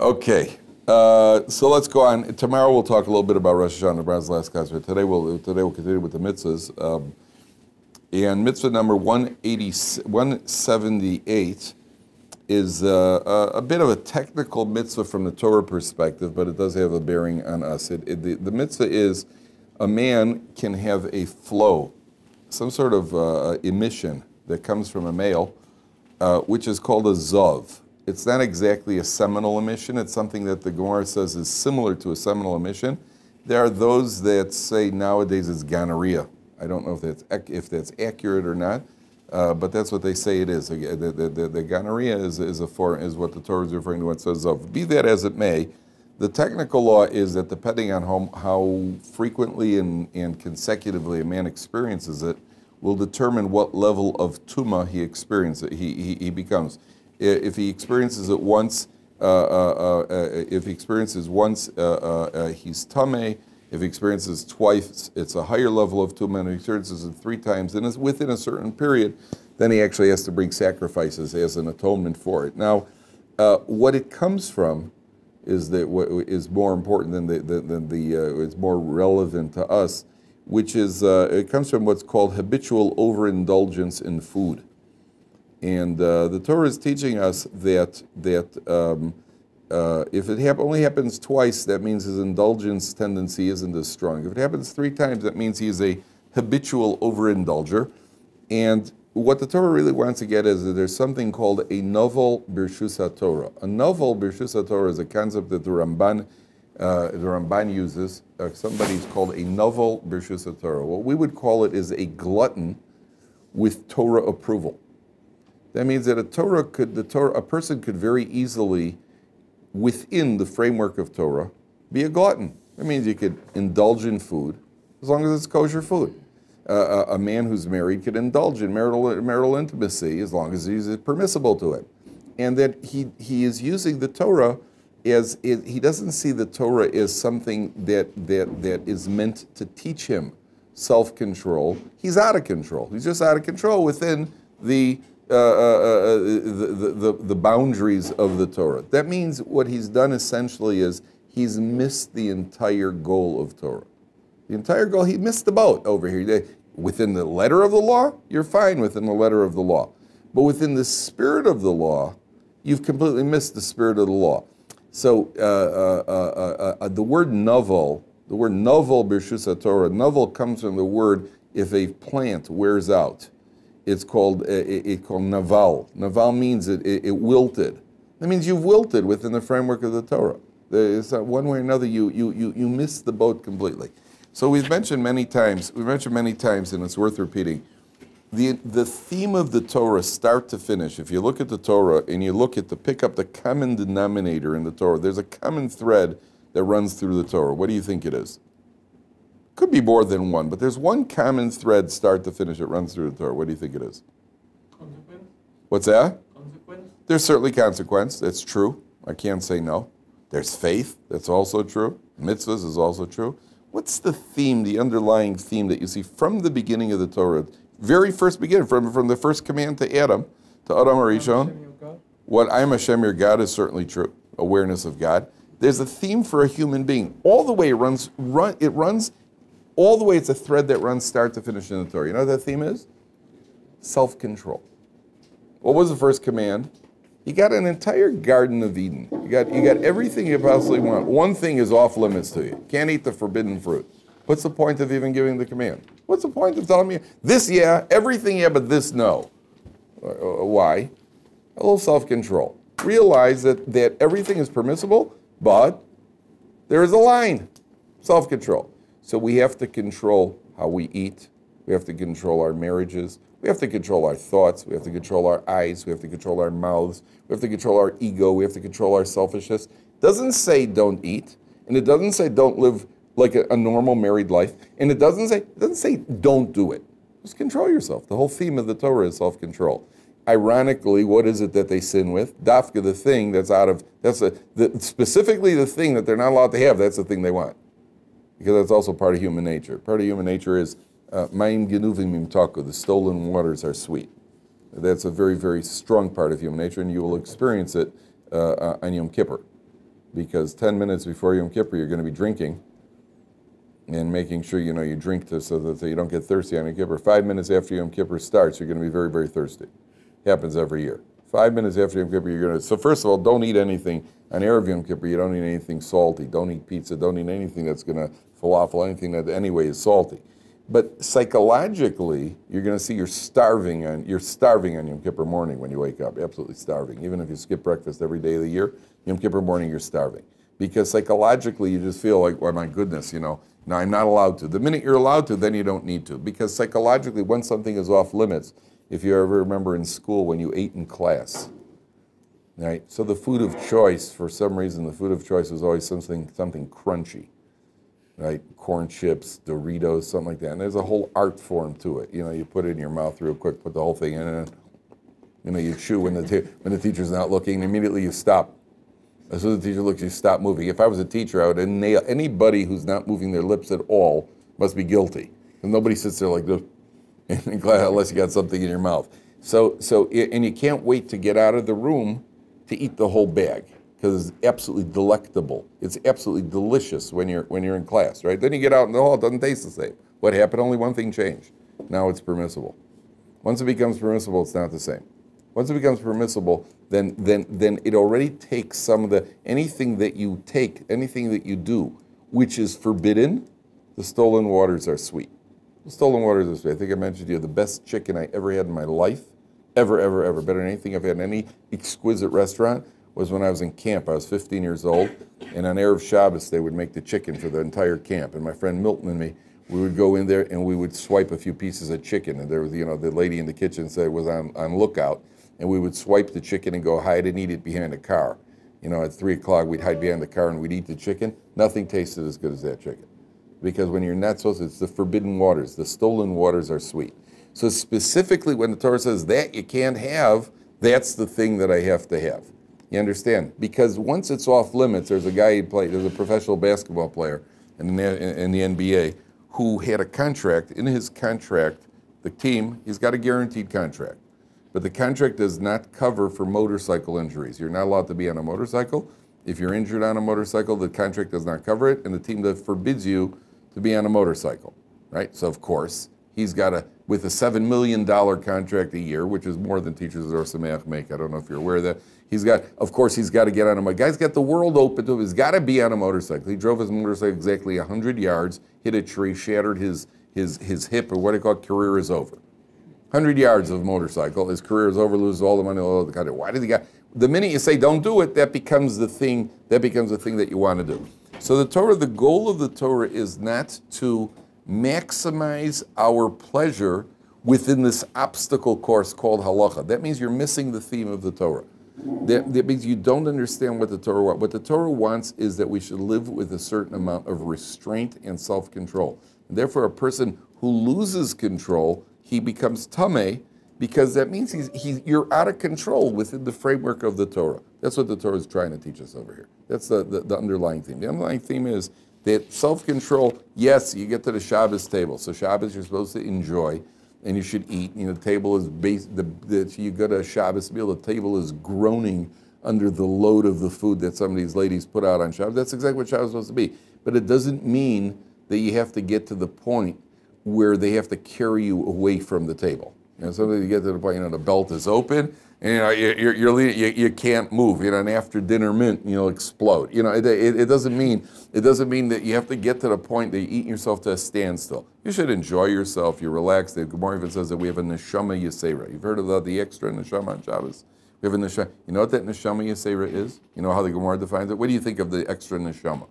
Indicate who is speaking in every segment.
Speaker 1: Okay, so let's go on. Tomorrow we'll talk a little bit about Rosh Hashanah, Brad's last class. But today we'll continue with the mitzvahs. And mitzvah number 178 is a bit of a technical mitzvah from the Torah perspective, but it does have a bearing on us. The mitzvah is a man can have a flow, some sort of emission that comes from a male, which is called a zov. It's not exactly a seminal emission. It's something that the Gemara says is similar to a seminal emission. There are those that say nowadays it's gonorrhea. I don't know if that's accurate or not, but that's what they say it is. The gonorrhea is what the Torah is referring to when it says zov. Be that as it may, the technical law is that depending on how frequently and consecutively a man experiences it, will determine what level of tuma he experiences. He becomes. If he experiences it once, he's tameh. If he experiences twice, it's a higher level of tumah. And if he experiences it 3 times, and it's within a certain period, then he actually has to bring sacrifices as an atonement for it. Now, what it comes from is that what is more important than it's more relevant to us, which is it comes from what's called habitual overindulgence in food. And the Torah is teaching us that if it only happens twice, that means his indulgence tendency isn't as strong. If it happens 3 times, that means he's a habitual overindulger. And what the Torah really wants to get is that there's something called a novel birshus haTorah. A novel birshus haTorah is a concept that the Ramban uses. Somebody's called a novel birshus haTorah. What we would call it is a glutton with Torah approval. That means that a person could very easily, within the framework of Torah, be a glutton. That means you could indulge in food as long as it's kosher food. A man who's married could indulge in marital intimacy as long as he's permissible to it. And that he is using the Torah as, he doesn't see the Torah as something that is meant to teach him self-control. He's out of control. He's just out of control within the boundaries of the Torah. That means what he's done essentially is he's missed the entire goal of Torah. The entire goal, he missed the boat over here. Within the letter of the law, you're fine within the letter of the law. But within the spirit of the law, you've completely missed the spirit of the law. So the word novel birshus haTorah, novel comes from the word if a plant wears out. It's called naval. Naval means it wilted. That means you've wilted within the framework of the Torah. It's not one way or another. You miss the boat completely. So we've mentioned many times, and it's worth repeating. The theme of the Torah, start to finish. If you look at the Torah and you pick up the common denominator in the Torah, there's a common thread that runs through the Torah. What do you think it is? Could be more than one, but there's one common thread, start to finish, that runs through the Torah. What do you think it is?
Speaker 2: Consequence.
Speaker 1: What's that?
Speaker 2: Consequence.
Speaker 1: There's certainly consequence. That's true. I can't say no. There's faith. That's also true. Mitzvahs is also true. What's the theme, the underlying theme that you see from the beginning of the Torah? Very first beginning, from the first command to Adam Harishon. What I am Hashem your God is certainly true. Awareness of God. There's a theme for a human being. All the way it runs all the way, it's a thread that runs start to finish in the Torah. You know what that theme is? Self-control. What was the first command? You got an entire Garden of Eden. You got everything you possibly want. One thing is off limits to you. Can't eat the forbidden fruit. What's the point of even giving the command? What's the point of telling me this yeah, everything yeah, but this no? Why? A little self-control. Realize that everything is permissible, but there is a line. Self-control. So we have to control how we eat. We have to control our marriages. We have to control our thoughts. We have to control our eyes. We have to control our mouths. We have to control our ego. We have to control our selfishness. It doesn't say don't eat. And it doesn't say don't live like a normal married life. And it doesn't say don't do it. Just control yourself. The whole theme of the Torah is self-control. Ironically, what is it that they sin with? Dafka, the thing specifically the thing that they're not allowed to have, that's the thing they want. Because that's also part of human nature. Part of human nature is Mayim genuvim imtaku, the stolen waters are sweet. That's a very, very strong part of human nature, and you will experience it on Yom Kippur. because 10 minutes before Yom Kippur, you're going to be drinking and making sure, you drink so that you don't get thirsty on Yom Kippur. 5 minutes after Yom Kippur starts, you're going to be very, very thirsty. Happens every year. 5 minutes after Yom Kippur, you're going to... So first of all, don't eat anything. On Erev Yom Kippur, you don't eat anything salty. Don't eat pizza. Don't eat anything that's going to... Falafel, anything that anyway is salty. But psychologically, you're going to see you're starving on Yom Kippur morning when you wake up. Absolutely starving. Even if you skip breakfast every day of the year, Yom Kippur morning, you're starving. Because psychologically, you just feel like, oh my goodness, no, I'm not allowed to. The minute you're allowed to, then you don't need to. Because psychologically, once something is off limits, if you ever remember in school when you ate in class, right? So the food of choice, for some reason, the food of choice was always something crunchy, right? Corn chips, Doritos, something like that. And there's a whole art form to it. You put it in your mouth real quick, put the whole thing in, and you chew when the teacher's not looking, and immediately you stop. As soon as the teacher looks, you stop moving. If I was a teacher, I would nail anybody who's not moving their lips at all must be guilty. And nobody sits there like this in class unless you got something in your mouth. And you can't wait to get out of the room to eat the whole bag because it's absolutely delectable. It's absolutely delicious when you're in class, right? Then you get out in the hall, it doesn't taste the same. What happened? Only one thing changed. Now it's permissible. Once it becomes permissible, it's not the same. Once it becomes permissible, then it already takes some of anything that you do, which is forbidden, the stolen waters are sweet. The stolen waters are sweet. I think I mentioned to you the best chicken I ever had in my life, ever, better than anything I've had in any exquisite restaurant, was when I was in camp. I was 15 years old, and on Erev Shabbos, they would make the chicken for the entire camp. And my friend Milton and me, we would go in there and we would swipe a few pieces of chicken. And there was, the lady in the kitchen was on lookout. And we would swipe the chicken and go hide and eat it behind a car. At 3 o'clock, we'd hide behind the car and we'd eat the chicken. Nothing tasted as good as that chicken. Because when you're not supposed to, it's the forbidden waters. The stolen waters are sweet. So specifically when the Torah says that you can't have, that's the thing that I have to have. You understand? Because once it's off limits, there's a professional basketball player in the NBA who had a contract. In his contract, the team, he's got a guaranteed contract. But the contract does not cover for motorcycle injuries. You're not allowed to be on a motorcycle. If you're injured on a motorcycle, the contract does not cover it, and the team that forbids you to be on a motorcycle, right? So of course, he's got with a $7 million contract a year, which is more than teachers at Or Sameach make. I don't know if you're aware of that. He's got to get on a motorcycle. Guy's got the world open to him. He's got to be on a motorcycle. He drove his motorcycle exactly 100 yards, hit a tree, shattered his hip, or what do you call it, career is over. 100 yards of motorcycle, his career is over, loses all the money, all the contract. Why did he got? The minute you say don't do it, that becomes the thing that you want to do. So the goal of the Torah is not to maximize our pleasure within this obstacle course called halacha. That means you're missing the theme of the Torah. That means you don't understand what the Torah wants. What the Torah wants is that we should live with a certain amount of restraint and self-control. And therefore, a person who loses control, he becomes tameh, because that means you're out of control within the framework of the Torah. That's what the Torah is trying to teach us over here. That's the underlying theme. The underlying theme is that self-control, yes, you get to the Shabbos table. So Shabbos you're supposed to enjoy, and you should eat. The table is you go to a Shabbos meal, the table is groaning under the load of the food that some of these ladies put out on Shabbos. That's exactly what Shabbos is supposed to be. But it doesn't mean that you have to get to the point where they have to carry you away from the table. Sometimes you get to the point, the belt is open, and you can't move. And after dinner mint, you'll explode. It doesn't mean that you have to get to the point that you're eating yourself to a standstill. You should enjoy yourself. You're relaxed. The Gemara even says that we have a neshama yisera. You've heard about the extra neshama on Shabbos? We have a neshama. You know what that neshama yisera is? You know how the Gemara defines it? What do you think of the extra neshama?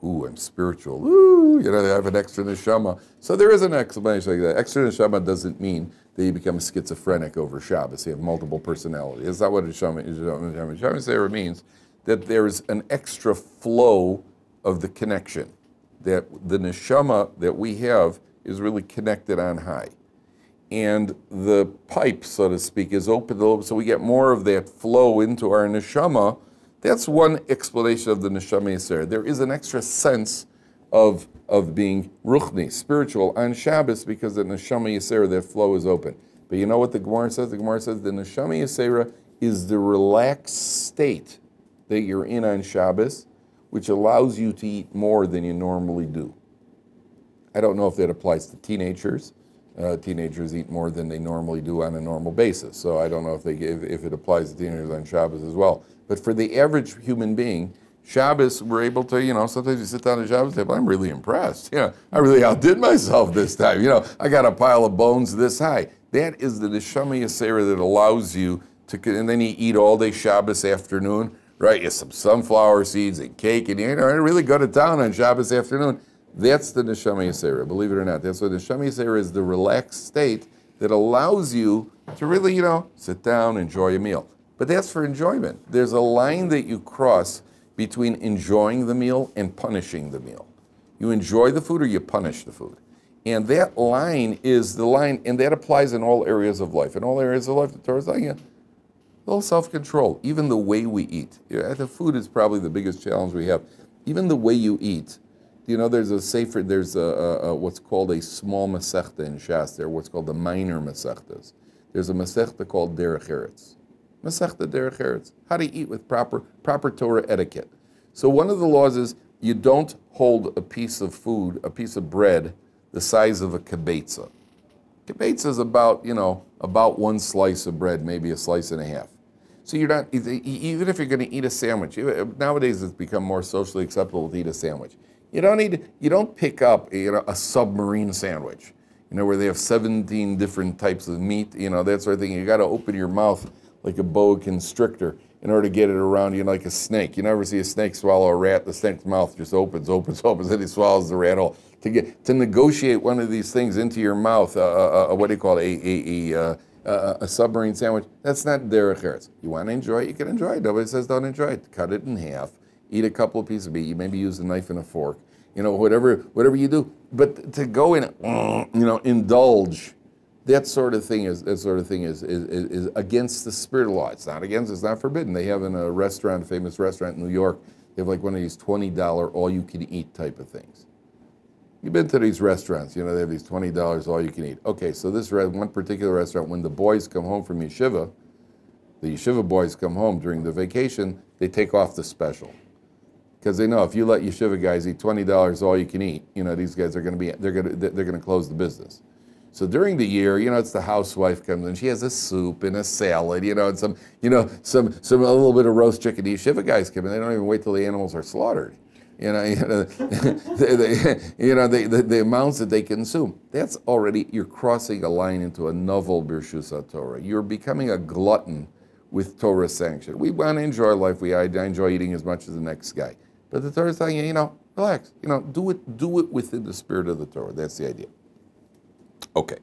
Speaker 1: Ooh, I'm spiritual. Ooh, I have an extra neshama. So there is an explanation like that. Extra neshama doesn't mean that you become schizophrenic over Shabbos. You have multiple personalities. That's not what neshama is. Neshama yisera means that there is an extra flow of the connection. That the neshama that we have is really connected on high. And the pipe, so to speak, is open a little, so we get more of that flow into our neshama. That's one explanation of the neshama yisera. There is an extra sense of being ruchni, spiritual, on Shabbos because the neshama yisera, that flow is open. But you know what the Gemara says? The Gemara says the neshama yisera is the relaxed state that you're in on Shabbos, which allows you to eat more than you normally do. I don't know if that applies to teenagers. Teenagers eat more than they normally do on a normal basis. So I don't know if it applies to teenagers on Shabbos as well. But for the average human being, Shabbos, we're able to, sometimes you sit down at Shabbos table, I'm really impressed. I really outdid myself this time. I got a pile of bones this high. That is the neshama yesera that allows you to, and then you eat all day Shabbos afternoon, right? You have some sunflower seeds and cake, and I really go to town on Shabbos afternoon. That's the neshama yesera, believe it or not. That's what neshama yesera is, the relaxed state that allows you to really, sit down, enjoy a meal. But that's for enjoyment. There's a line that you cross between enjoying the meal and punishing the meal. You enjoy the food or you punish the food. And that line is the line, and that applies in all areas of life. In all areas of life, the Torah is like a little self-control, even the way we eat. The food is probably the biggest challenge we have. Even the way you eat. There's a sefer, there's what's called a small masechta in Shas. There, what's called the minor masechtas. There's a masechta called Derech Eretz. Masechta Derech Eretz. How to eat with proper Torah etiquette. So one of the laws is you don't hold a piece of food, a piece of bread, the size of a kibetza. Kibetza is about one slice of bread, maybe a slice and a half. So you're not, even if you're going to eat a sandwich, nowadays it's become more socially acceptable to eat a sandwich. You don't pick up a submarine sandwich, where they have 17 different types of meat, that sort of thing. You got to open your mouth like a boa constrictor in order to get it around you like a snake. You never see a snake swallow a rat. The snake's mouth just opens, and he swallows the rat whole. To negotiate one of these things into your mouth, what do you call it, a submarine sandwich, that's not derech eretz. You want to enjoy it, you can enjoy it. Nobody says don't enjoy it. Cut it in half. Eat a couple of pieces of meat. You maybe use a knife and a fork. Whatever you do. But to go and indulge, that sort of thing is against the spirit of law. It's not forbidden. They have in a restaurant, a famous restaurant in New York, they have like one of these $20 all-you-can-eat type of things. You've been to these restaurants, they have these $20 all-you-can-eat. Okay, so this one particular restaurant, when the boys come home from yeshiva, the yeshiva boys come home during the vacation, they take off the special. Because they know if you let yeshiva guys eat $20 all you can eat, these guys are going to close the business. So during the year, it's the housewife comes in, she has a soup and a salad, and some a little bit of roast chicken. The yeshiva guys come in, they don't even wait till the animals are slaughtered. The amounts that they consume. That's already, you're crossing a line into a novel Birshus HaTorah. You're becoming a glutton with Torah sanction. We want to enjoy life. I enjoy eating as much as the next guy. But the Torah is telling you, relax. Do it within the spirit of the Torah. That's the idea. Okay.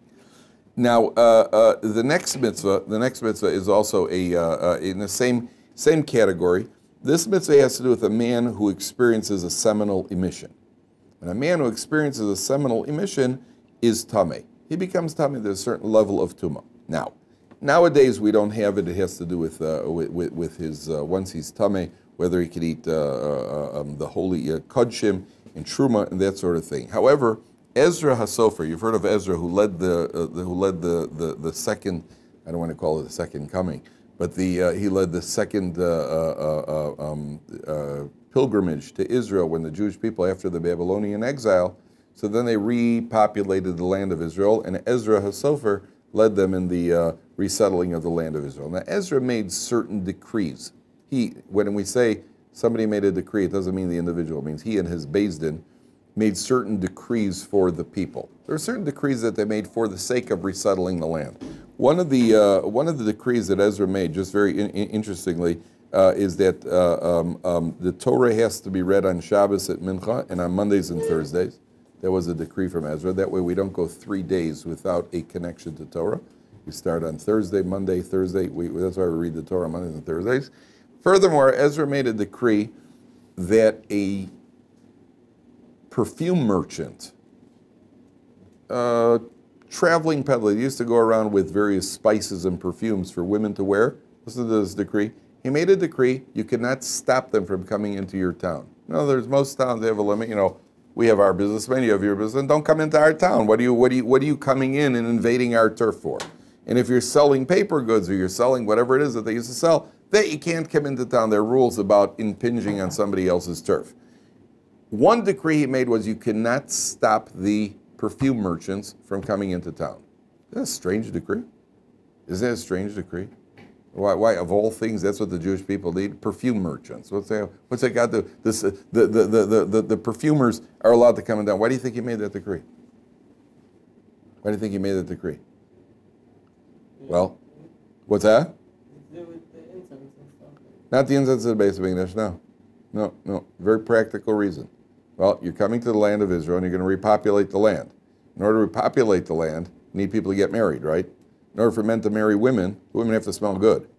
Speaker 1: Now, the next mitzvah is also in the same category. This mitzvah has to do with a man who experiences a seminal emission. And a man who experiences a seminal emission is tameh. He becomes tameh. There's a certain level of tumah. Now, nowadays we don't have it. It has to do with his once he's tameh, whether he could eat the holy kodshim and truma and that sort of thing. However, Ezra HaSofer, you've heard of Ezra, who led the second. I don't want to call it the second coming, but he led the second pilgrimage to Israel when the Jewish people, after the Babylonian exile, so then they repopulated the land of Israel, and Ezra HaSofer led them in the resettling of the land of Israel. Now, Ezra made certain decrees. When we say somebody made a decree, it doesn't mean the individual. It means he and his Beis Din made certain decrees for the people. There are certain decrees that they made for the sake of resettling the land. One of the decrees that Ezra made, just very interestingly, is that the Torah has to be read on Shabbos at Mincha and on Mondays and Thursdays. That was a decree from Ezra. That way we don't go 3 days without a connection to Torah. We start on Thursday, Monday, Thursday. That's why we read the Torah on Mondays and Thursdays. Furthermore, Ezra made a decree that a perfume merchant, traveling peddler, he used to go around with various spices and perfumes for women to wear. Listen to this decree. He made a decree, you cannot stop them from coming into your town. There's most towns they have a limit. We have our businessmen, you have your business, and don't come into our town. What are you coming in and invading our turf for? And if you're selling paper goods or you're selling whatever it is that they used to sell, that you can't come into town. There are rules about impinging on somebody else's turf. One decree he made was you cannot stop the perfume merchants from coming into town. Isn't that a strange decree? Isn't that a strange decree? Why, of all things, that's what the Jewish people need? Perfume merchants. What's that got to this? The perfumers are allowed to come in town. Why do you think he made that decree? Why do you think he made that decree? Well, what's that? Not the incense of the base of English, no. No. Very practical reason. Well, you're coming to the land of Israel and you're going to repopulate the land. In order to repopulate the land, you need people to get married, right? In order for men to marry women, women have to smell good,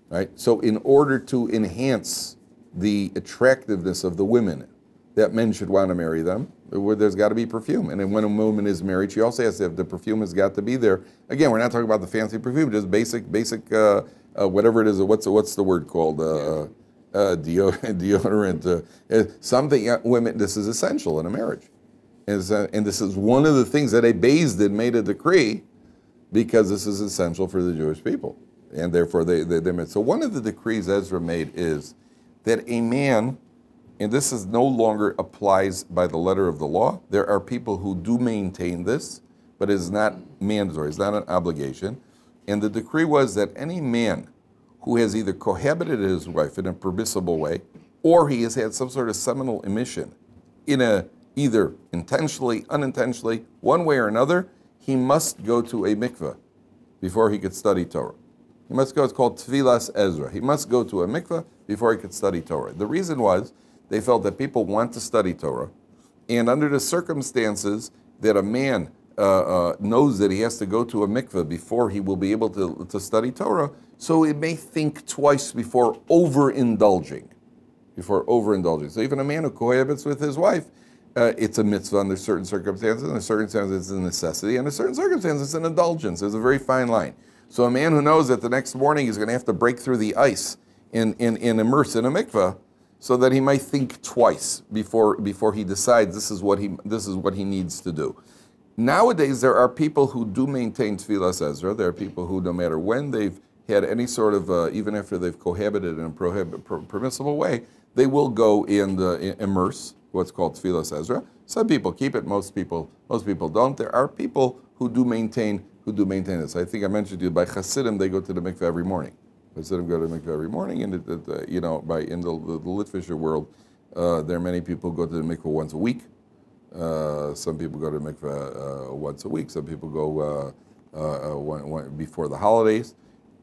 Speaker 1: right? So in order to enhance the attractiveness of the women, that men should want to marry them, there's got to be perfume. And then when a woman is married, she also has to have, the perfume has got to be there. Again, we're not talking about the fancy perfume, just basic, whatever it is, what's the word called? Deodorant, something, women, this is essential in a marriage. And this is one of the things that a Beis Din made a decree, because this is essential for the Jewish people. And therefore they made. So one of the decrees Ezra made is that a man, and this is no longer applies by the letter of the law. There are people who do maintain this, but it is not mandatory, it's not an obligation. And the decree was that any man who has either cohabited his wife in a permissible way, or he has had some sort of seminal emission in either intentionally, unintentionally, one way or another, he must go to a mikveh before he could study Torah. He must go, it's called Tfilas Ezra. He must go to a mikveh before he could study Torah. The reason was, they felt that people want to study Torah, and under the circumstances that a man knows that he has to go to a mikveh before he will be able to study Torah, so he may think twice before overindulging. So even a man who cohabits with his wife, it's a mitzvah under certain circumstances, under certain circumstances it's a necessity, and under certain circumstances it's an indulgence. There's a very fine line. So a man who knows that the next morning he's going to have to break through the ice and immerse in a mikveh, so that he might think twice before he decides this is what he needs to do. Nowadays there are people who do maintain Tfilas Ezra. There are people who, no matter when they've had any sort of, even after they've cohabited in a permissible way, they will go and immerse what's called Tfilas Ezra. Some people keep it, most people don't. There are people who do maintain this. I think I mentioned to you, by Hasidim, they go to the mikveh every morning. Hasidim go to the mikveh every morning, and in the Litvisher world, there are many people who go to the mikveh once a week. Some people go to the mikveh once a week. Some people go one before the holidays.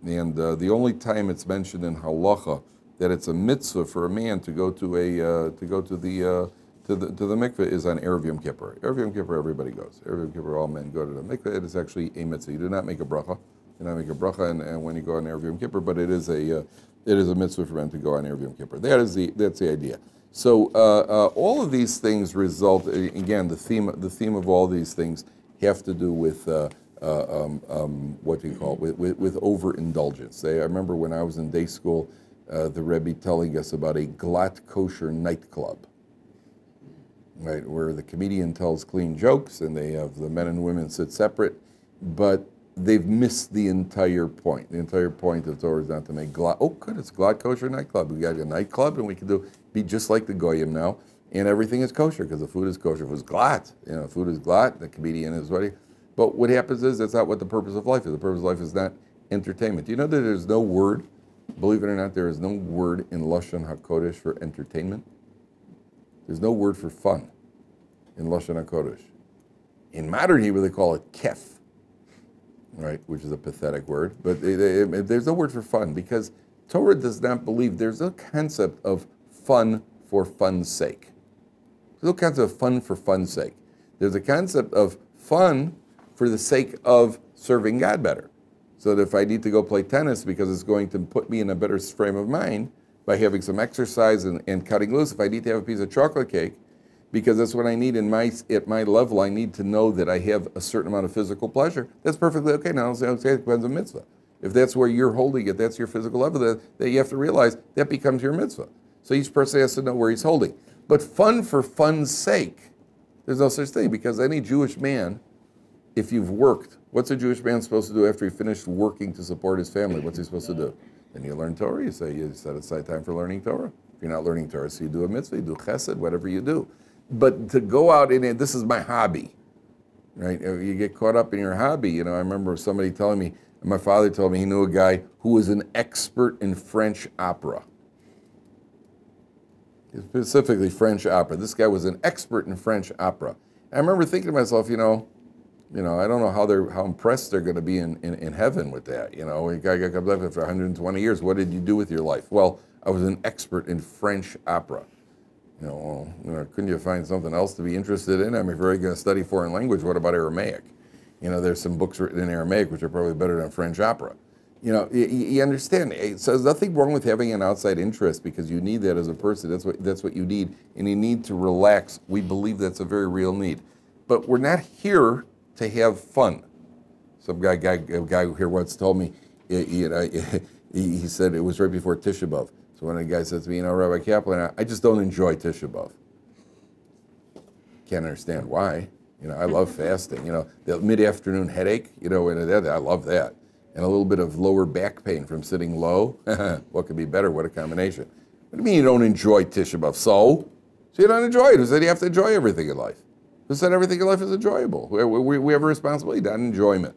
Speaker 1: And the only time it's mentioned in halacha that it's a mitzvah for a man to go to the mikveh is on Erev Yom Kippur. Erev Yom Kippur, everybody goes. Erev Yom Kippur, all men go to the mikveh. It is actually a mitzvah. You do not make a bracha. You do not make a bracha and when you go on Erev Yom Kippur, but it is a mitzvah for men to go on Erev Yom Kippur. That's the idea. So all of these things result, again, the theme of all these things have to do with what do you call it, with overindulgence. I remember when I was in day school, the Rabbi telling us about a glatt kosher nightclub, right, where the comedian tells clean jokes and they have the men and women sit separate, but they've missed the entire point. The entire point of Torah is not to make glatt. Oh, good, it's glatt kosher nightclub. We got a nightclub and we can be just like the goyim now, and everything is kosher because the food is kosher. If it was glatt, food is glatt. The comedian is ready. But what happens is that's not what the purpose of life is. The purpose of life is not entertainment. Do you know that there's no word, believe it or not, there is no word in Lashon HaKodesh for entertainment? There's no word for fun in Lashon HaKodesh. In modern Hebrew, they call it kef, right, which is a pathetic word. But there's no word for fun because Torah does not believe there's no concept of fun for fun's sake. There's no concept of fun for fun's sake. There's a concept of fun for the sake of serving God better. So that if I need to go play tennis because it's going to put me in a better frame of mind by having some exercise and cutting loose, if I need to have a piece of chocolate cake, because that's what I need at my level, I need to know that I have a certain amount of physical pleasure, that's perfectly okay. Now, I'll say it depends on mitzvah. If that's where you're holding it, that's your physical level, that you have to realize that becomes your mitzvah. So each person has to know where he's holding. But fun for fun's sake, there's no such thing, because any Jewish man, if you've worked, what's a Jewish man supposed to do after he finished working to support his family? What's he supposed to do? Then you learn Torah. You set aside time for learning Torah. If you're not learning Torah, so you do a mitzvah, you do chesed, whatever you do. But to go out and this is my hobby, right? You get caught up in your hobby. I remember somebody telling me, my father told me he knew a guy who was an expert in French opera. Specifically French opera. This guy was an expert in French opera. I remember thinking to myself, I don't know how impressed they're going to be in heaven with that. A guy got comes up for 120 years. What did you do with your life? Well, I was an expert in French opera. Couldn't you find something else to be interested in? I mean, if you're going to study foreign language, what about Aramaic? There's some books written in Aramaic which are probably better than French opera. You understand. So there's nothing wrong with having an outside interest because you need that as a person. That's what you need, and you need to relax. We believe that's a very real need, but we're not here to have fun. Some guy here once told me, he said it was right before Tisha B'Av. So when a guy says to me, Rabbi Kaplan, I just don't enjoy Tisha B'Av. Can't understand why. I love fasting. The mid-afternoon headache, and I love that. And a little bit of lower back pain from sitting low. What could be better? What a combination. What do you mean you don't enjoy Tisha B'Av? So you don't enjoy it. Who said you have to enjoy everything in life? Who said everything in life is enjoyable? We have a responsibility, not enjoyment.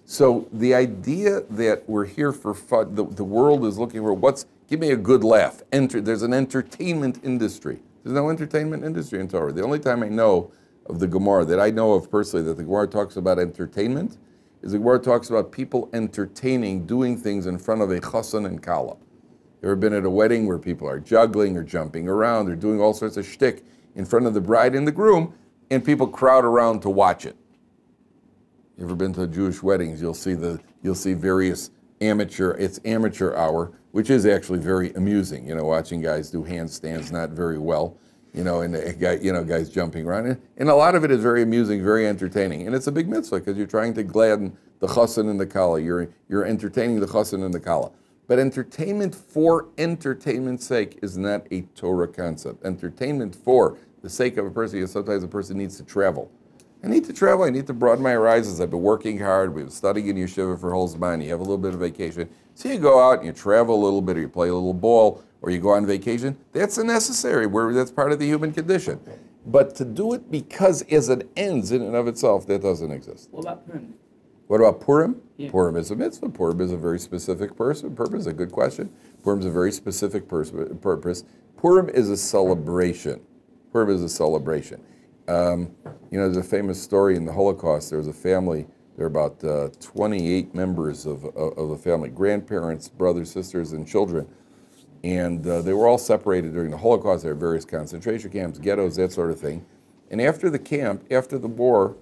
Speaker 1: So the idea that we're here for fun, the world is looking for give me a good laugh. There's an entertainment industry. There's no entertainment industry in Torah. The only time I know of the Gemara that I know of personally that the Gemara talks about entertainment is the Gemara talks about people entertaining, doing things in front of a chassan and kala. You ever been at a wedding where people are juggling or jumping around or doing all sorts of shtick in front of the bride and the groom, and people crowd around to watch it? You ever been to Jewish weddings? You'll see various it's amateur hour, which is actually very amusing. Watching guys do handstands not very well. And guys jumping around. And a lot of it is very amusing, very entertaining. And it's a big mitzvah because you're trying to gladden the chassan and the kala. You're entertaining the chassan and the kala. But entertainment for entertainment's sake is not a Torah concept. Entertainment for the sake of a person, sometimes a person needs to travel. I need to travel. I need to broaden my horizons. I've been working hard. We've been studying in yeshiva for Holzman. You have a little bit of vacation. So you go out and you travel a little bit, or you play a little ball, or you go on vacation. That's necessary. That's part of the human condition. But to do it because as it ends in and of itself, that doesn't exist.
Speaker 2: What about Purim?
Speaker 1: What about Purim?
Speaker 2: Yeah.
Speaker 1: Purim is a mitzvah. Purim is a very specific purpose. A good question. Purim is a very specific purpose. Purim is a celebration. Purim is a celebration. There's a famous story in the Holocaust. There was a family. There were about 28 members of the family, grandparents, brothers, sisters, and children. And they were all separated during the Holocaust. There were various concentration camps, ghettos, that sort of thing. And after the war,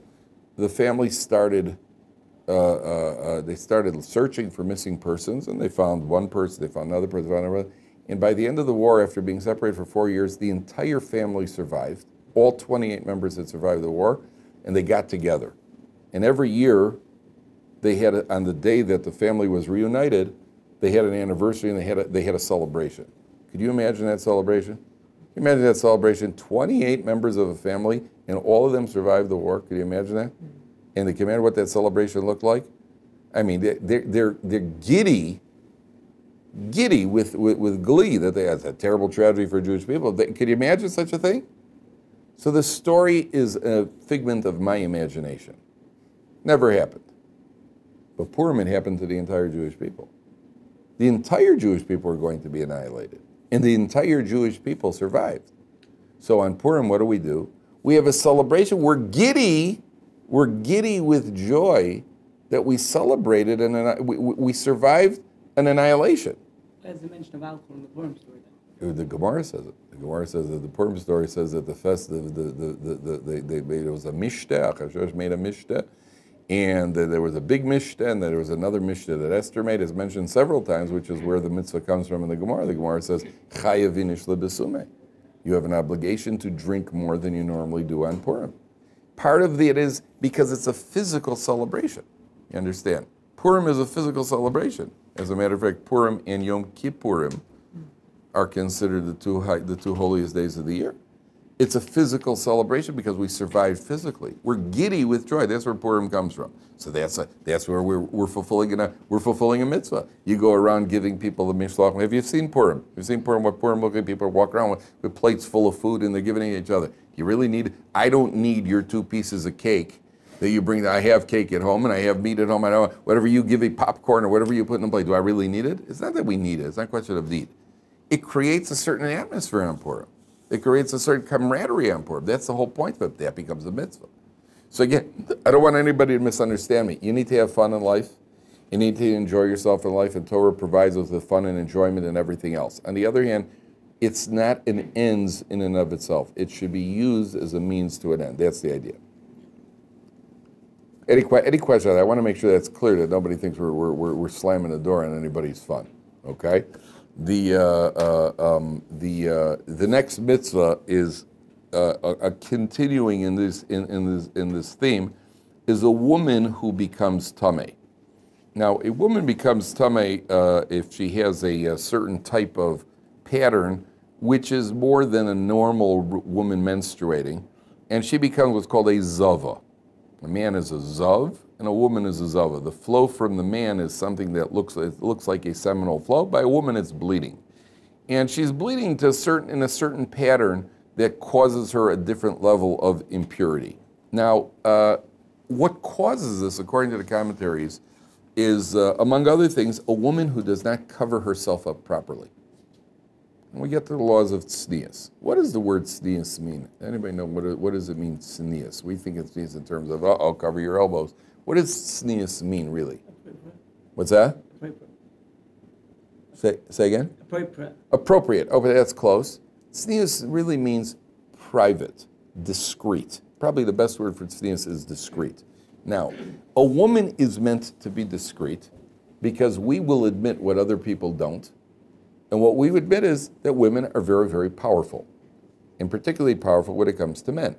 Speaker 1: the family started searching for missing persons, and they found one person, they found another person, they found another. And by the end of the war, after being separated for 4 years, the entire family survived. All 28 members had survived the war, and they got together. And every year, on the day that the family was reunited, they had an anniversary and they had a celebration. Could you imagine that celebration? Can you imagine that celebration? 28 members of a family, and all of them survived the war. Could you imagine that? And can you imagine what that celebration looked like? I mean, they're giddy with glee that they had a terrible tragedy for Jewish people. Could you imagine such a thing? So the story is a figment of my imagination. Never happened. But Purim, it happened to the entire Jewish people. The entire Jewish people were going to be annihilated. And the entire Jewish people survived. So on Purim, what do? We have a celebration. We're giddy with joy that we celebrated and we survived an annihilation.
Speaker 2: There's the mention of alcohol in the Purim story then.
Speaker 1: The Gemara says it. The Gemara says that the Purim story says that it was a mishteh, Achashverosh made a mishteh, and there was a big mishteh, and there was another mishteh that Esther made. It's mentioned several times, which is where the mitzvah comes from in the Gemara. The Gemara says, Chayav inish lebesume. You have an obligation to drink more than you normally do on Purim. Part of it is because it's a physical celebration. You understand? Purim is a physical celebration. As a matter of fact, Purim and Yom Kippurim are considered the two holiest days of the year. It's a physical celebration because we survived physically. We're giddy with joy. That's where Purim comes from. So that's where we're fulfilling a mitzvah. You go around giving people the mishloach. Have you seen Purim? Have you seen Purim? What Purim looks like? People walk around with plates full of food and they're giving it to each other. You really need? I don't need your 2 pieces of cake that you bring. I have cake at home and I have meat at home. I know whatever you give me, popcorn or whatever you put in the plate. Do I really need it? It's not that we need it. It's not a question of need. It creates a certain atmosphere on Purim. It creates a certain camaraderie on Purim. That's the whole point of it. That becomes a mitzvah. So again, I don't want anybody to misunderstand me. You need to have fun in life. You need to enjoy yourself in life, and Torah provides us with fun and enjoyment and everything else. On the other hand, it's not an ends in and of itself. It should be used as a means to an end. That's the idea. Any questions? I want to make sure that's clear, that nobody thinks we're slamming the door on anybody's fun. Okay? The next mitzvah is a continuing in this theme, is a woman who becomes tameh. Now, a woman becomes tameh if she has a certain type of pattern, which is more than a normal woman menstruating, and she becomes what's called a zava. A man is a zav, and a woman is a zava. The flow from the man is something that looks like a seminal flow. By a woman, it's bleeding. And she's bleeding in a certain pattern that causes her a different level of impurity. Now, what causes this, according to the commentaries, is, among other things, a woman who does not cover herself up properly. And we get to the laws of tznius. What does the word tznius mean? Anybody know what does it mean, tznius? We think it means in terms of, cover your elbows. What does tznius mean, really? What's that? Say again?
Speaker 2: Appropriate.
Speaker 1: Appropriate. Oh, but that's close. Tznius really means private, discreet. Probably the best word for tznius is discreet. Now, a woman is meant to be discreet because we will admit what other people don't. And what we admit is that women are very, very powerful, and particularly powerful when it comes to men.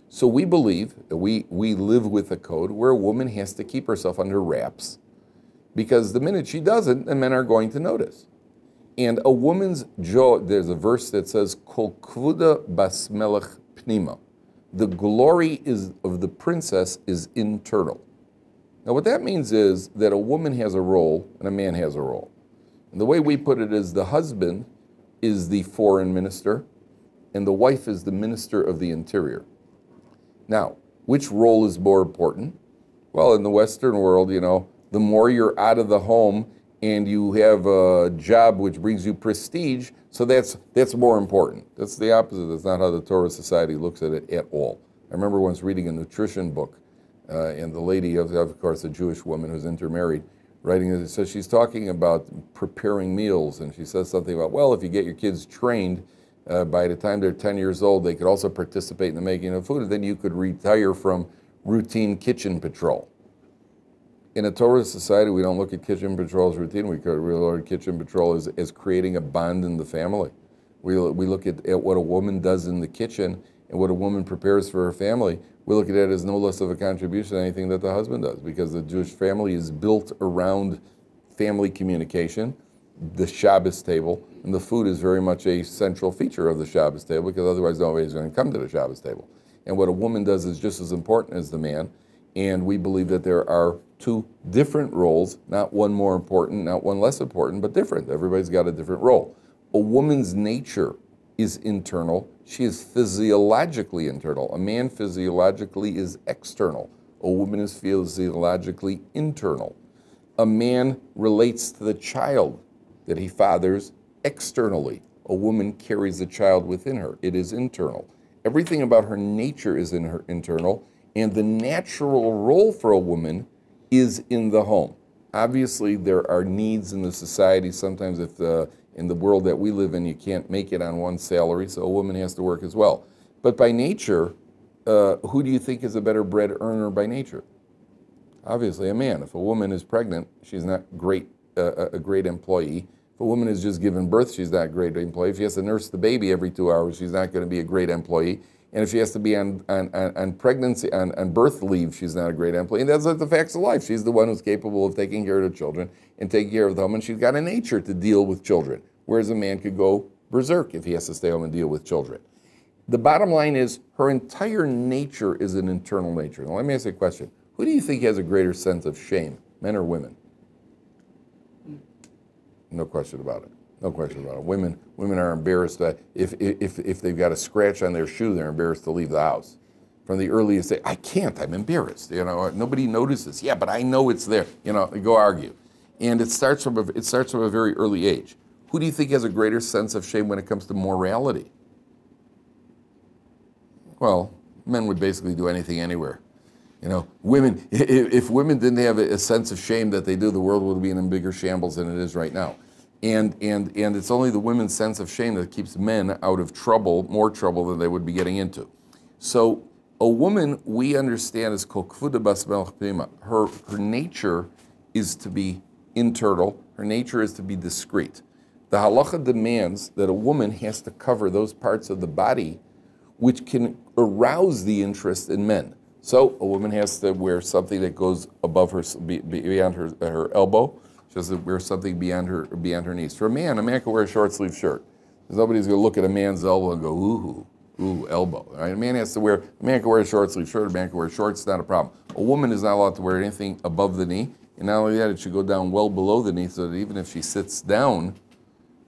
Speaker 1: So we believe that we live with a code where a woman has to keep herself under wraps, because the minute she doesn't, the men are going to notice. And a woman's joy, there's a verse that says, Kol kvuda bas melech pnima. The glory of the princess is internal. Now what that means is that a woman has a role and a man has a role. And the way we put it is the husband is the foreign minister and the wife is the minister of the interior. Now, which role is more important? Well, in the Western world, the more you're out of the home and you have a job which brings you prestige, so that's more important. That's the opposite. That's not how the Torah society looks at it at all. I remember once reading a nutrition book, and the lady, of course, a Jewish woman who's intermarried, writing it, so she's talking about preparing meals, and she says something about, well, if you get your kids trained, by the time they're 10 years old, they could also participate in the making of food, and then you could retire from routine kitchen patrol. In a Torah society, we don't look at kitchen patrol as routine. We look at kitchen patrol as creating a bond in the family. We look at what a woman does in the kitchen and what a woman prepares for her family. We look at it as no less of a contribution than anything that the husband does, because the Jewish family is built around family communication, the Shabbos table, and the food is very much a central feature of the Shabbos table, because otherwise nobody's going to come to the Shabbos table. And what a woman does is just as important as the man, and we believe that there are 2 different roles, not one more important, not one less important, but different. Everybody's got a different role. A woman's nature is internal. She is physiologically internal. A man physiologically is external. A woman is physiologically internal. A man relates to the child that he fathers externally. A woman carries the child within her. It is internal. Everything about her nature is in her internal, and the natural role for a woman is in the home. Obviously, there are needs in the society. Sometimes if in the world that we live in, you can't make it on one salary, so a woman has to work as well. But by nature, who do you think is a better bread earner by nature? Obviously, a man. If a woman is pregnant, she's not a great employee. If a woman is just given birth, she's not a great employee. If she has to nurse the baby every 2 hours, she's not going to be a great employee. And if she has to be on pregnancy, on birth leave, she's not a great employee. And that's like the facts of life. She's the one who's capable of taking care of the children and taking care of the home, and she's got a nature to deal with children, whereas a man could go berserk if he has to stay home and deal with children. The bottom line is her entire nature is an internal nature. Now let me ask you a question. Who do you think has a greater sense of shame, men or women? No question about it. No question about it. Women are embarrassed that if they've got a scratch on their shoe, they're embarrassed to leave the house. From the earliest day, I can't, I'm embarrassed. Nobody notices. Yeah, but I know it's there. Go argue. And it starts from a very early age. Who do you think has a greater sense of shame when it comes to morality? Well, men would basically do anything anywhere. Women, if women didn't have a sense of shame that they do, the world would be in a bigger shambles than it is right now. And it's only the women's sense of shame that keeps men out of trouble, more trouble than they would be getting into. So a woman, we understand, is kol kvuda bas melech pnima. Her nature is to be internal. Her nature is to be discreet. The halacha demands that a woman has to cover those parts of the body which can arouse the interest in men. So a woman has to wear something that goes above her, beyond her elbow. She has to wear something beyond her knees. For a man can wear a short sleeve shirt. Nobody's going to look at a man's elbow and go, ooh, elbow. Right? A man can wear a short sleeve shirt. A man can wear shorts. It's not a problem. A woman is not allowed to wear anything above the knee. And not only that, it should go down well below the knee so that even if she sits down,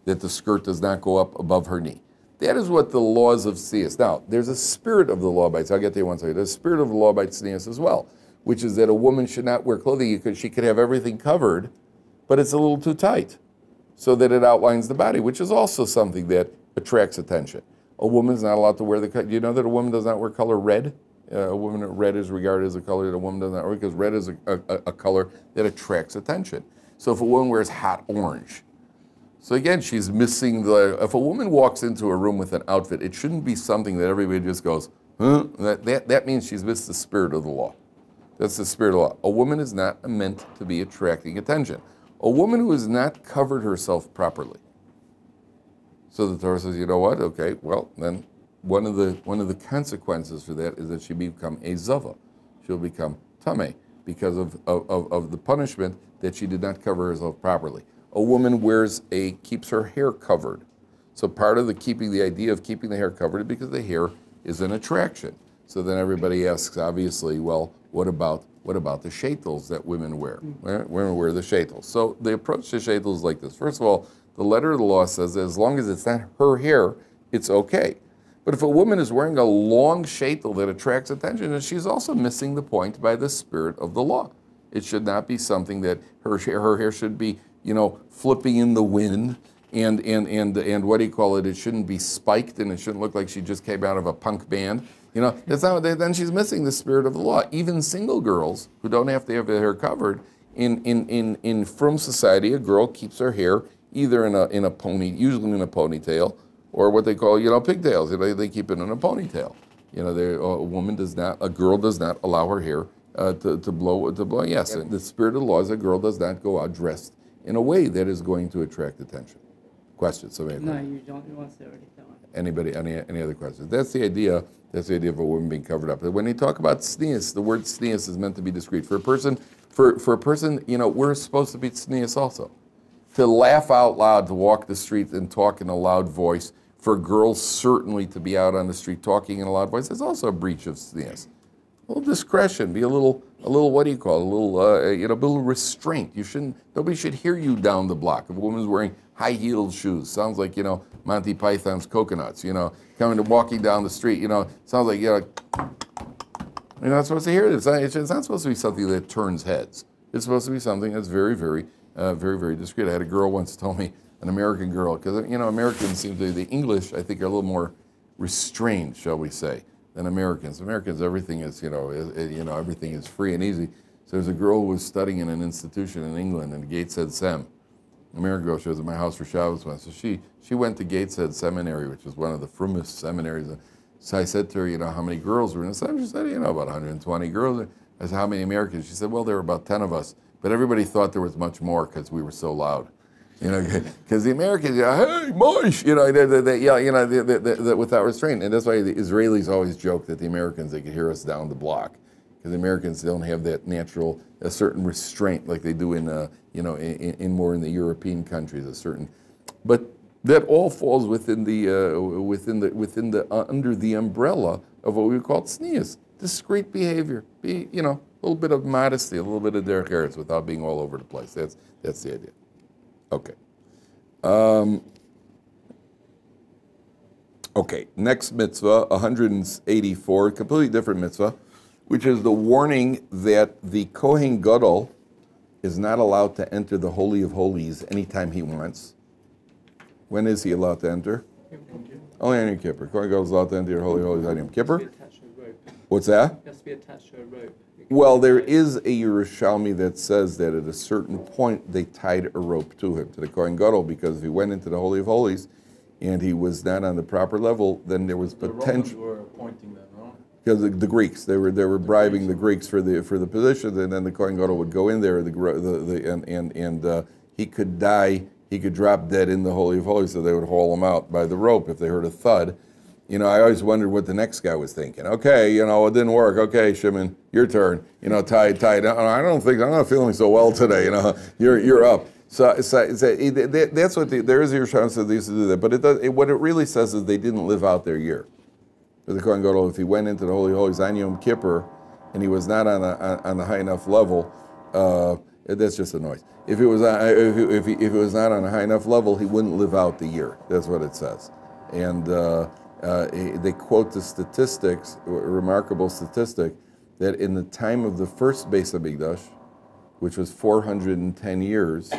Speaker 1: that the skirt does not go up above her knee. That is what the laws of tznius. Now, there's a spirit of the law by tznius. I'll get there one second. There's a spirit of the law by tznius as well, which is that a woman should not wear clothing because she could have everything covered, but it's a little too tight, so that it outlines the body, which is also something that attracts attention. A woman's not allowed to wear the color. Do you know that a woman does not wear color red? Red is regarded as a color that a woman does not wear because red is a color that attracts attention. So if a woman wears hot orange, so again, she's missing if a woman walks into a room with an outfit, it shouldn't be something that everybody just goes, huh? That means she's missed the spirit of the law. That's the spirit of the law. A woman is not meant to be attracting attention. A woman who has not covered herself properly. So the Torah says, you know what? Okay, well, then one of the consequences for that is that she become a zava. She'll become tameh because of the punishment that she did not cover herself properly. A woman keeps her hair covered. So part of the idea of keeping the hair covered is because the hair is an attraction. So then everybody asks, obviously, well, what about the shaitels that women wear? Women wear the shaitels. So the approach to shaitels is like this. First of all, the letter of the law says that as long as it's not her hair, it's okay. But if a woman is wearing a long shaitel that attracts attention, then she's also missing the point by the spirit of the law. It should not be something that her hair should be, flipping in the wind, and what do you call it? It shouldn't be spiked, and it shouldn't look like she just came out of a punk band. That's not. Then she's missing the spirit of the law. Even single girls who don't have to have their hair covered, in frum society, a girl keeps her hair either in a pony, usually in a ponytail, or what they call pigtails. They keep it in a ponytail. A girl does not allow her hair to blow. Yes, the spirit of the law is a girl does not go out dressed in a way that is going to attract attention. Questions? Somebody?
Speaker 2: No, you don't. You want to already tell me.
Speaker 1: Anybody? Any other questions? That's the idea. That's the idea of a woman being covered up. When they talk about tznius, the word tznius is meant to be discreet. For a person, we're supposed to be tznius also. To laugh out loud, to walk the street and talk in a loud voice. For girls, certainly to be out on the street talking in a loud voice, is also a breach of tznius. A little discretion, be a little. What do you call it? A little restraint. Nobody should hear you down the block. If a woman's wearing high-heeled shoes, sounds like Monty Python's Coconuts. Coming and walking down the street. Sounds like you're not supposed to hear it. It's not supposed to be something that turns heads. It's supposed to be something that's very, very, very, very discreet. I had a girl once tell me, an American girl, because Americans seem to, the English, I think, are a little more restrained, shall we say, than Americans. Americans, everything is, everything is free and easy. So there's a girl who was studying in an institution in England in Gateshead Sem. An American girl, she was at my house for Shabbos once. So she went to Gateshead Seminary, which is one of the frummest seminaries. So I said to her, how many girls were in the seminary? She said, about 120 girls. I said, how many Americans? She said, well, there were about 10 of us. But everybody thought there was much more because we were so loud. Because the Americans, hey, mush, they yell, without restraint. And that's why the Israelis always joke that the Americans, they could hear us down the block. Because the Americans don't have that natural, a certain restraint like they do in more in the European countries, but That all falls within the under the umbrella of what we would call tznius, discreet behavior. Be a little bit of modesty, a little bit of derech eretz without being all over the place. That's the idea. Okay. Okay. Next mitzvah, 184, completely different mitzvah, which is the warning that the Kohen Gadol is not allowed to enter the Holy of Holies anytime he wants. When is he allowed to enter? Only on Yom Kippur. Kohen Gadol is allowed to enter your Holy of Holies on Yom Kippur. What's that?
Speaker 2: It has to be attached to a rope.
Speaker 1: Well, there is a Yerushalmi that says that at a certain point they tied a rope to him, to the Kohen Gadol, because if he went into the Holy of Holies and he was not on the proper level, then there was potential.
Speaker 3: The Romans were appointing them, no?
Speaker 1: Because the Greeks, they were bribing the Greeks for the position, and then the Kohen Gadol would go in there, and he could die. He could drop dead in the Holy of Holies, so they would haul him out by the rope if they heard a thud. I always wondered what the next guy was thinking. Okay, it didn't work. Okay, Shimon, your turn. Tie. I'm not feeling so well today. You're up. So that's what there is a Yerushalmi that they used to do that. But what it really says is they didn't live out their year. The Kohen Gadol, if he went into the Holy of Holies on Yom Kippur and he was not on a high enough level, that's just a noise. If it was not on a high enough level, he wouldn't live out the year. That's what it says. And they quote the statistics, a remarkable statistic, that in the time of the first Beis Hamikdash, which was 410 years,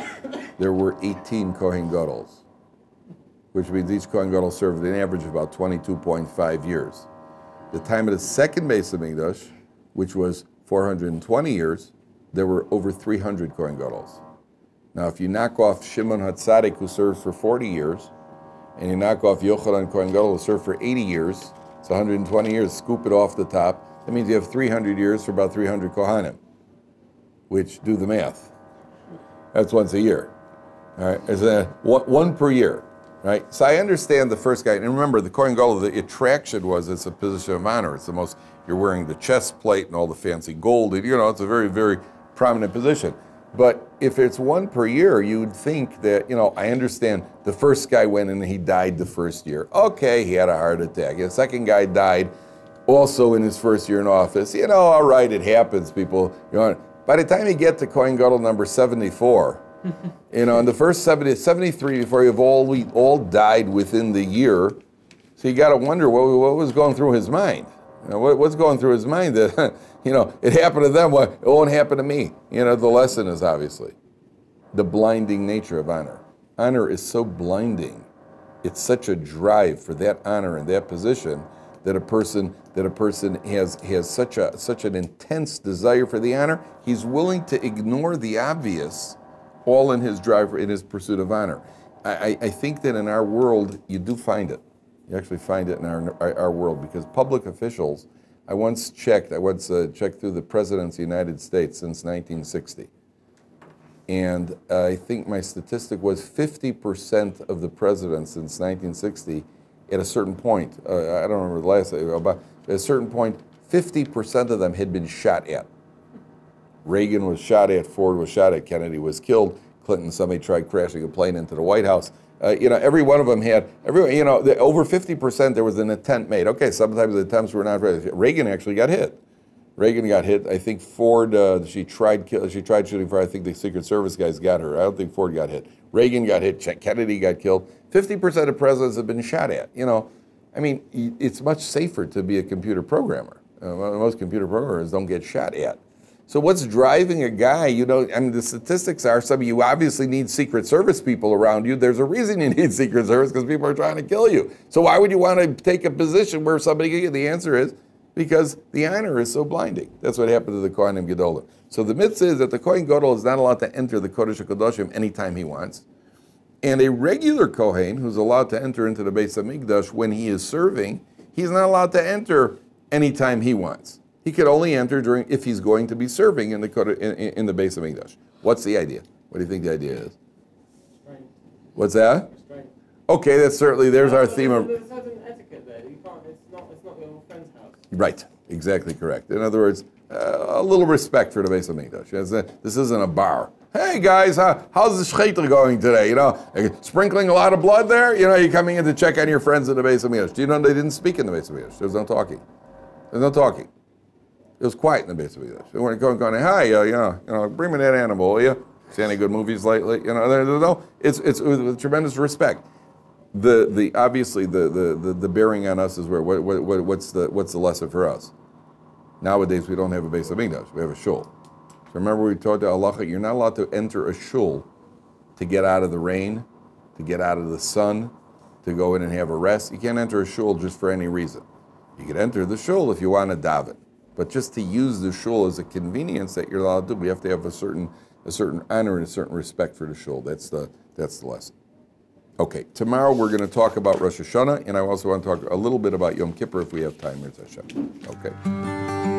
Speaker 1: there were 18 Kohen Gadols, which means each Kohen Gadol served an average of about 22.5 years. The time of the second Beis Hamikdash, which was 420 years, there were over 300 Kohen Gadols. Now, if you knock off Shimon HaTzadik, who served for 40 years, and you knock off Yochanan Kohen Gadol, who served for 80 years, it's 120 years, scoop it off the top, that means you have 300 years for about 300 Kohanim, which, do the math. That's once a year. All right, it's one per year. Right? So I understand the first guy, and remember, the Kohen Gadol, the attraction was it's a position of honor. It's the most, you're wearing the chest plate and all the fancy gold, it's a very, very prominent position. But if it's one per year, you would think that, I understand the first guy went in and he died the first year. Okay, he had a heart attack. The second guy died also in his first year in office. All right, it happens, people. By the time you get to Kohen Gadol number 74, and the first 73 before you have all died within the year, so you got to wonder what was going through his mind. What's going through his mind that, it happened to them, it won't happen to me. The lesson is obviously the blinding nature of honor. Honor is so blinding. It's such a drive for that honor and that position that a person has such an intense desire for the honor, he's willing to ignore the obvious, all in his drive, in his pursuit of honor. I think that in our world, you do find it. You actually find it in our world, because public officials, I once checked through the President's of the United States since 1960. And I think my statistic was 50% of the presidents since 1960, at a certain point, I don't remember the last, but at a certain point, 50% of them had been shot at. Reagan was shot at, Ford was shot at, Kennedy was killed, Clinton, somebody tried crashing a plane into the White House. Every one of them had, over 50% there was an attempt made. Okay, sometimes the attempts were not ready. Reagan actually got hit. I think Ford, she tried shooting for, I think the Secret Service guys got her. I don't think Ford got hit. Reagan got hit, Kennedy got killed. 50% of presidents have been shot at. It's much safer to be a computer programmer. Most computer programmers don't get shot at. So what's driving a guy, the statistics are, some of you obviously need Secret Service people around you. There's a reason you need Secret Service, because people are trying to kill you. So why would you want to take a position where somebody can get? The answer is because the honor is so blinding. That's what happened to the Kohanim Gedolim. So the mitzvah is that the Kohen Gadol is not allowed to enter the Kodesh HaKadoshim anytime he wants. And a regular Kohen who's allowed to enter into the Beis Hamikdash when he is serving, he's not allowed to enter anytime he wants. He could only enter if he's going to be serving in the Beis Hamikdash. What's the idea? What do you think the idea is?
Speaker 2: Restraint.
Speaker 1: What's that?
Speaker 2: Restraint.
Speaker 1: Okay, there's our theme of...
Speaker 2: There's a certain etiquette there. It's not your friend's house.
Speaker 1: Right, exactly correct. In other words, a little respect for the Beis Hamikdash. This isn't a bar. Hey guys, how's the shcheiter going today? You know, sprinkling a lot of blood there? You know, you're coming in to check on your friends in the Beis Hamikdash. Do you know they didn't speak in the Beis Hamikdash? There was no talking. There's no talking. It was quiet in the Beis Hamikdash. They weren't going, hi, you know, bring me that animal, will you? See any good movies lately? You know, there's no. It's with tremendous respect. The obviously the bearing on us is where what's the lesson for us? Nowadays we don't have a Beis Hamikdash. We have a shul. So remember we talked to Allah. You're not allowed to enter a shul to get out of the rain, to get out of the sun, to go in and have a rest. You can't enter a shul just for any reason. You can enter the shul if you want to daven, but just to use the shul as a convenience that you're allowed to do, we have to have a certain honor and a certain respect for the shul. That's the lesson. Okay, tomorrow we're going to talk about Rosh Hashanah, and I also want to talk a little bit about Yom Kippur if we have time. Okay.